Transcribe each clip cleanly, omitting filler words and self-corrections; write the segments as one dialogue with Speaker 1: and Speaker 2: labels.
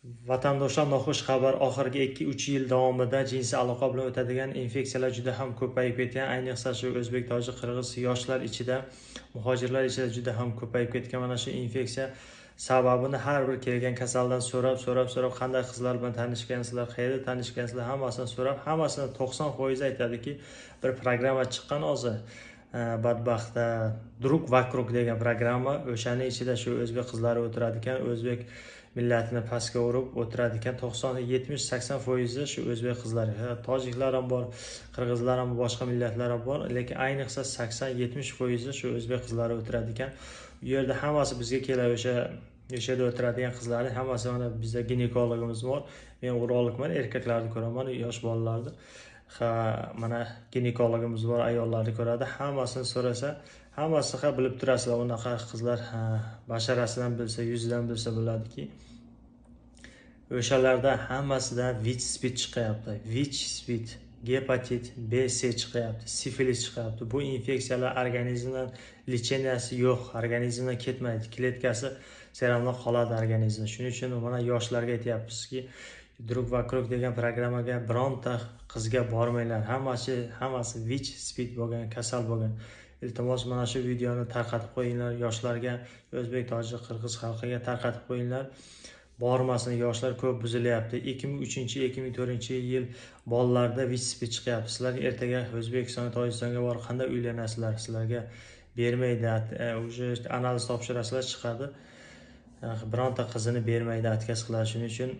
Speaker 1: Vatandoshlar noxush xabar: oxirgi 2-3 yil davomida jinsiy aloqa bilan o'tadigan infeksiyalar juda ham ko'payib ketgan. Ayniqsa shu o'zbek, tojik, qirg'iz yoshlar ichida, muhojirlar ichida juda ham ko'payib ketgan. Mana shu infeksiya sababini har bir kelgan kasaldan so'rab qanday qizlar bilan tanishgansizlar, qayerda tanishgansizlar, hammasini so'rab, hammasini 90% aytadiki, bir programma chiqqan hozir. Badbaxtda Drug Vakruk degan programma, o'shaning ichida shu o'zbek qizlari o'tirar ekan, o'zbek millatini pastga urib o'tirar ekan. 70-80% shu o'zbek qizlari. Tojiklar ham bor, qirg'izlar ham, boshqa millatlar ham bor, lekin ayniqsa 80-70% shu o'zbek qizlari o'tirar ekan. U yerda hammasi bizga keladi, o'sha yerda o'tiradigan qizlarning hammasi, mana bizda ginekologimiz bor. Men urologman, erkaklarni ko'raman, yosh bolalarni. Mana ginekologimiz bor, ayollarni ko'radi. Hammasini so'rasa, hammasini bilib turasizlar. Unaqa qizlar basharasidan bilsa, yuzidan bilsa bo'ladiki, o'shalarda hammasida VICH SPID chiqyapti. VICH SPID, gepatit B, C chiqyapti, sifilis chiqyapti. Bu infeksiyalar organizmdan lecheniyasi yo'q, organizmdan ketmaydi, kletkasi seramda qoladi organizmda. Shuning uchun mana yoshlarga aytyapmizki, Drug Vakruk degan programmaga bironta qizga bormanglar. Hammasi VICH SPID bo'lgan, kasal bo'lgan. Iltimos mana shu videoni tarqatib qo'yinglar yoshlarga, o'zbek, tojik, qirg'iz xalqiga tarqatib qo'yinglar. Bormasin, yoshlar ko'p buzilyapti. 2003-2004-yil bolalarda VICH SPID chiqyapti. Sizlar ertaga O'zbekiston, Tojikistonga borib qanday uylanasizlar? Sizlarga bermaydi, уже analiz topshirasizlar, chiqadi. Bironta qizini bermaydi, отказ qiladi. Shuning uchun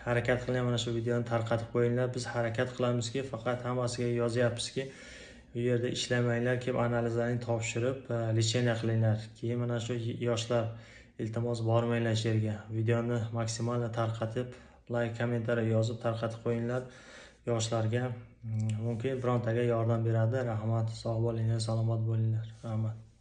Speaker 1: harakat qiling, mana shu videoni tarqatib qo'yinglar. Biz harakat qilamizki, faqat hammasiga yozyapmizki, u yerda ishlamanglar, kelib analizlarni topshirib, lecheniya qilinglar. Keyin mana shu yoshlar, iltimos bormanglar shu yerga. Videoni maksimal tarqatib, like, kommentariy yozib tarqatib qo'yinglar yoshlarga. Mumkin birontaga yordam beradi. Rahmat, sog' bo'linglar, salomat bo'linglar. Rahmat.